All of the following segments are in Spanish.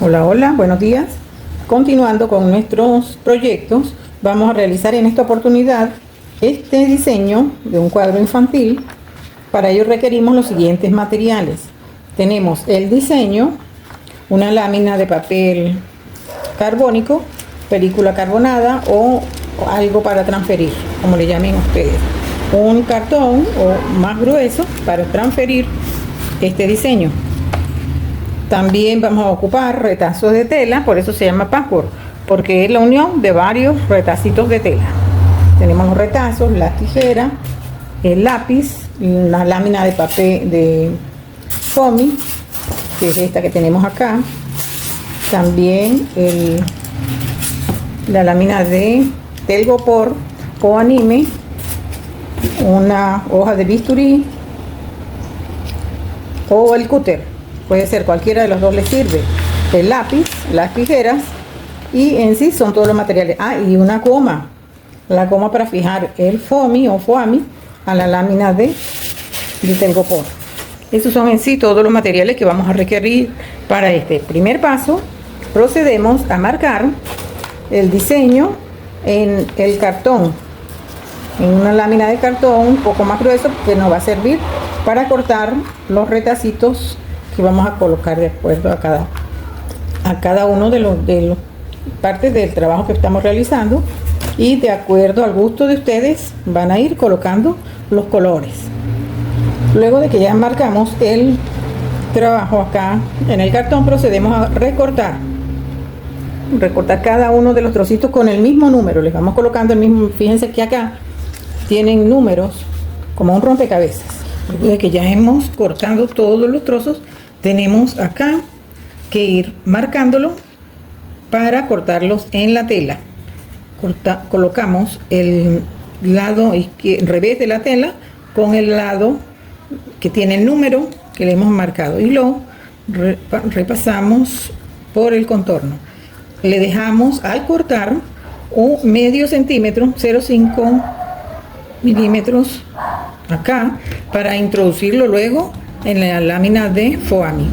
Hola, hola, buenos días. Continuando con nuestros proyectos, vamos a realizar en esta oportunidad este diseño de un cuadro infantil. Para ello requerimos los siguientes materiales. Tenemos el diseño, una lámina de papel carbónico, película carbonada o algo para transferir, como le llamen ustedes. Un cartón o más grueso para transferir este diseño. También vamos a ocupar retazos de tela, por eso se llama patchwork, porque es la unión de varios retacitos de tela. Tenemos los retazos, las tijeras, el lápiz, la lámina de papel de foamy, que es esta que tenemos acá. También la lámina de telgopor o anime, una hoja de bisturí o el cúter. Puede ser cualquiera de los dos, le sirve. El lápiz, las tijeras y en sí son todos los materiales. Y una goma. La goma para fijar el foamy o foamy a la lámina de telgopor. Esos son en sí todos los materiales que vamos a requerir para este primer paso. Procedemos a marcar el diseño en el cartón, en una lámina de cartón un poco más grueso, que nos va a servir para cortar los retacitos que vamos a colocar de acuerdo a cada uno de los partes del trabajo que estamos realizando, y de acuerdo al gusto de ustedes van a ir colocando los colores. Luego de que ya marcamos el trabajo acá en el cartón, procedemos a recortar cada uno de los trocitos con el mismo número. Les vamos colocando el mismo. Fíjense que acá tienen números como un rompecabezas. Luego de que ya hemos cortado todos los trozos, tenemos acá que ir marcándolo para cortarlos en la tela. Colocamos el lado revés de la tela con el lado que tiene el número que le hemos marcado y lo repasamos por el contorno. Le dejamos al cortar un medio centímetro, 0,5 milímetros acá, para introducirlo luego en la lámina de foamy.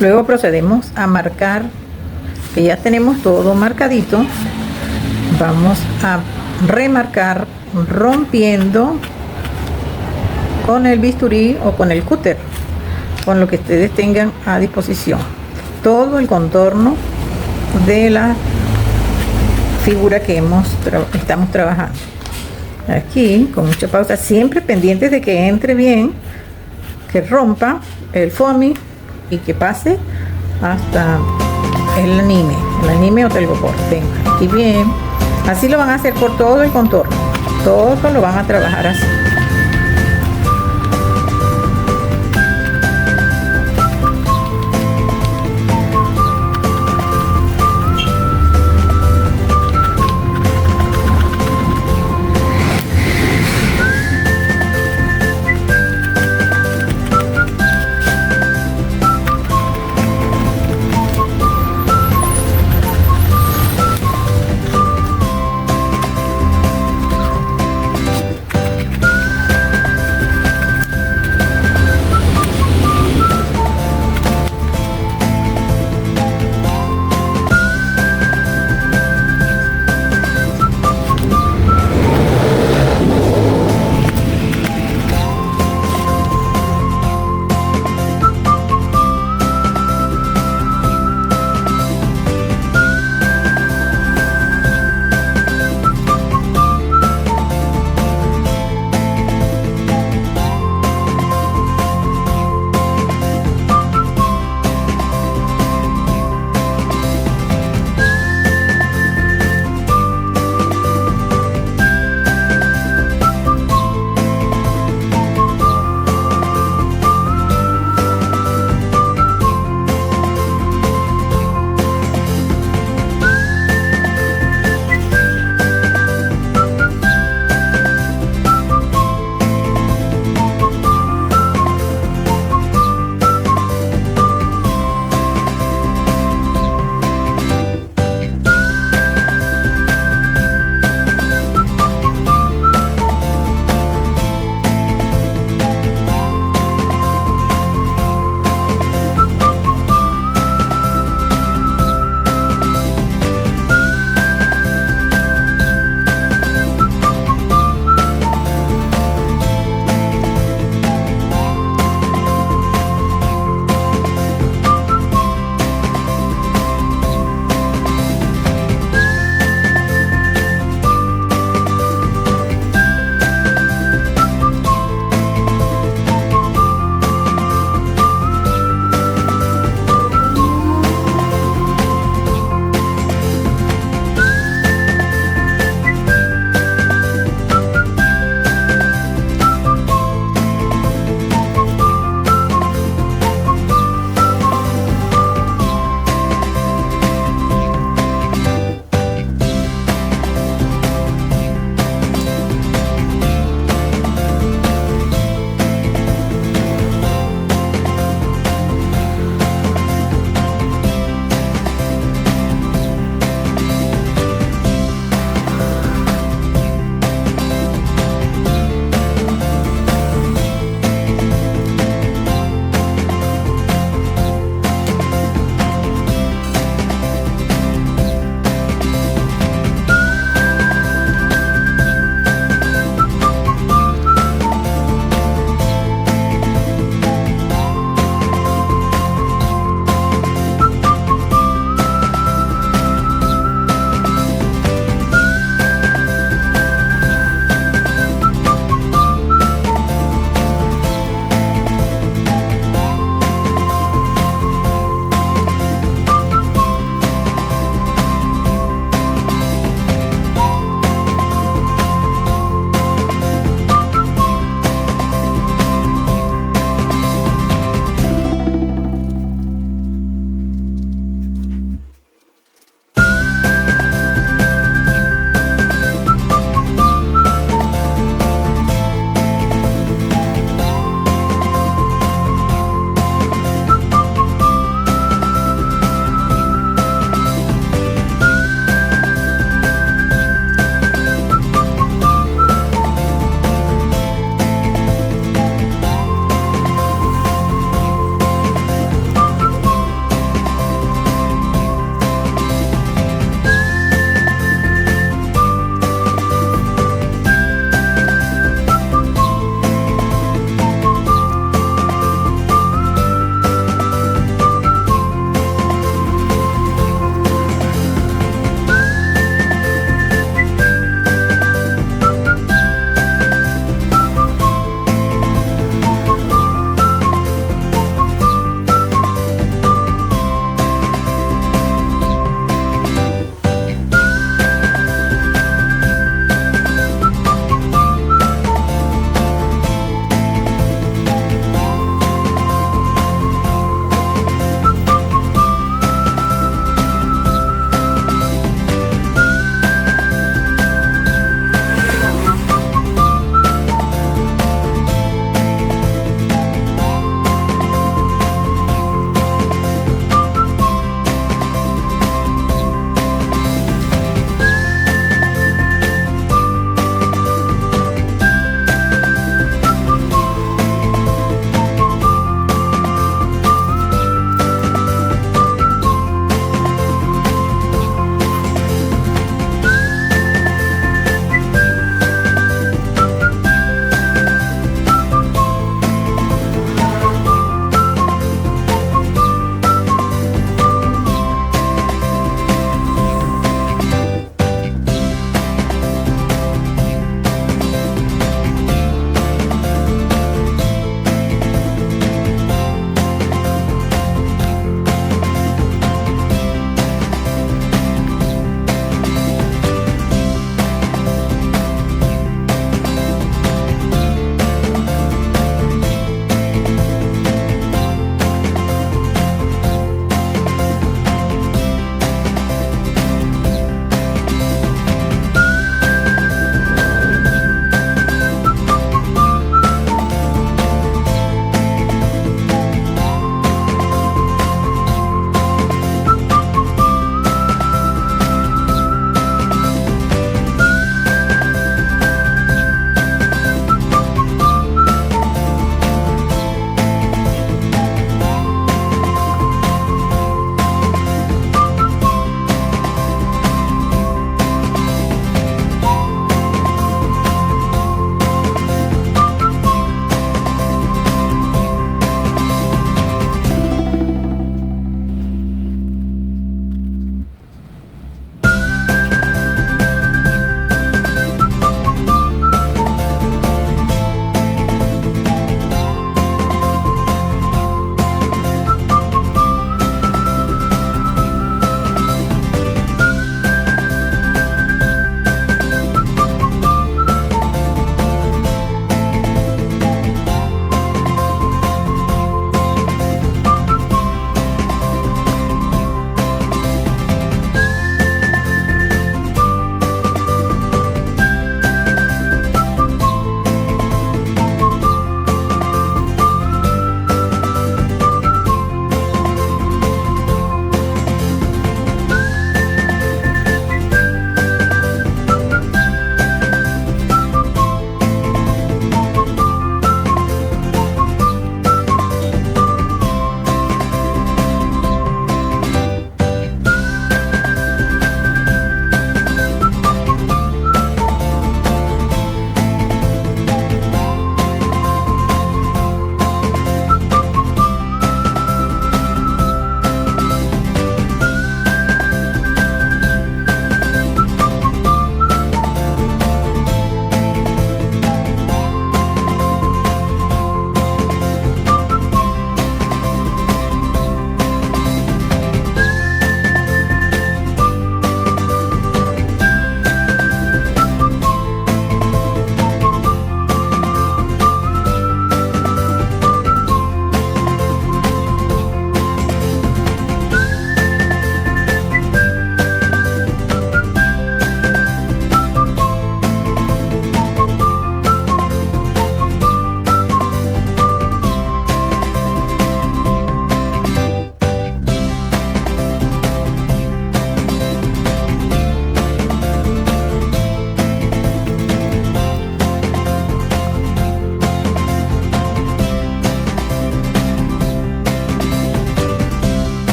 Luego procedemos a marcar, que ya tenemos todo marcadito. Vamos a remarcar rompiendo con el bisturí o con el cúter, con lo que ustedes tengan a disposición, todo el contorno de la figura que estamos trabajando. Aquí con mucha pausa, siempre pendientes de que entre bien, que rompa el foamy y que pase hasta el anime o telgopor. Venga, aquí bien. Así lo van a hacer por todo el contorno. Todo lo van a trabajar así.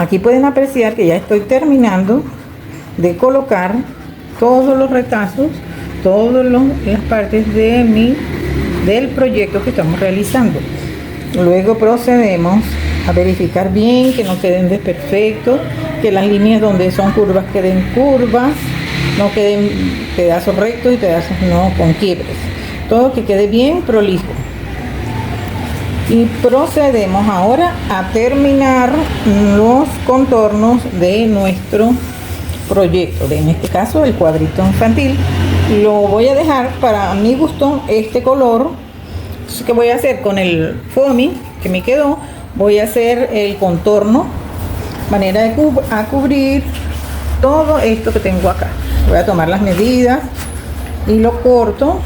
Aquí pueden apreciar que ya estoy terminando de colocar todos los retazos, todas las partes del proyecto que estamos realizando. Luego procedemos a verificar bien que no queden desperfectos, que las líneas donde son curvas queden curvas, no queden pedazos rectos y pedazos no con quiebres, todo que quede bien prolijo. Y procedemos ahora a terminar los contornos de nuestro proyecto, en este caso el cuadrito infantil. Lo voy a dejar para mi gusto este color. Entonces, ¿qué voy a hacer? Con el foamy que me quedó, voy a hacer el contorno, manera de cubrir todo esto que tengo acá. Voy a tomar las medidas y lo corto,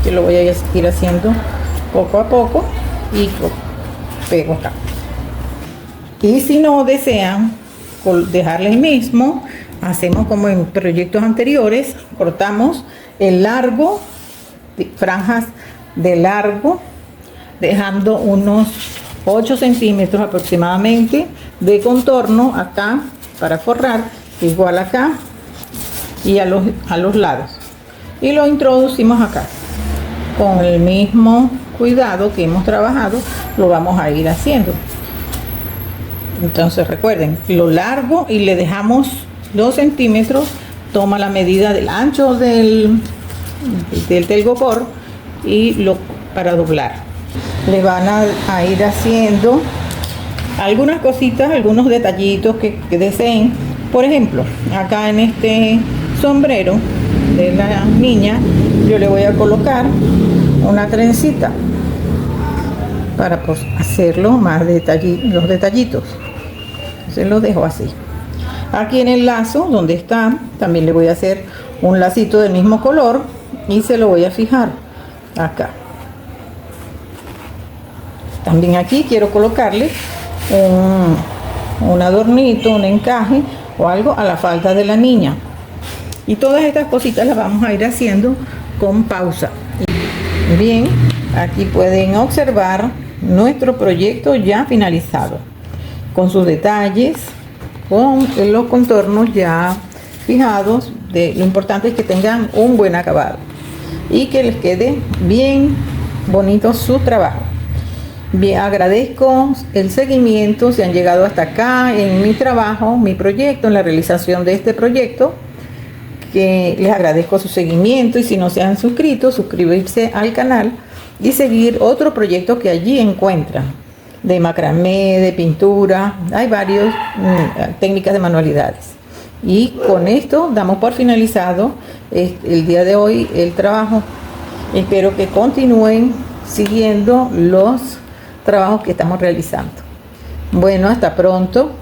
que lo voy a ir haciendo poco a poco, y lo pego acá. Y si no desean dejarle el mismo, hacemos como en proyectos anteriores, cortamos el largo, franjas de largo, dejando unos 8 centímetros aproximadamente de contorno acá para forrar, igual acá y a los lados, y lo introducimos acá con el mismo cuidado que hemos trabajado. Lo vamos a ir haciendo. Entonces recuerden, lo largo, y le dejamos 2 centímetros, toma la medida del ancho del telgopor y para doblar. Le van a ir haciendo algunas cositas, algunos detallitos que deseen. Por ejemplo, acá en este sombrero de la niña, yo le voy a colocar una trencita para hacerlo más los detallitos. Se los dejo así. Aquí en el lazo donde está, también le voy a hacer un lacito del mismo color y se lo voy a fijar acá. También aquí quiero colocarle un adornito, un encaje o algo a la falda de la niña. Y todas estas cositas las vamos a ir haciendo con pausa. Bien, aquí pueden observar nuestro proyecto ya finalizado, con sus detalles, con los contornos ya fijados. Lo importante es que tengan un buen acabado y que les quede bien bonito su trabajo. Bien, agradezco el seguimiento, si han llegado hasta acá en mi trabajo, mi proyecto, en la realización de este proyecto, que les agradezco su seguimiento, y si no se han suscrito, suscribirse al canal y seguir otro proyecto que allí encuentran, de macramé, de pintura. Hay varias técnicas de manualidades. Y con esto damos por finalizado el día de hoy el trabajo. Espero que continúen siguiendo los trabajos que estamos realizando. Bueno, hasta pronto.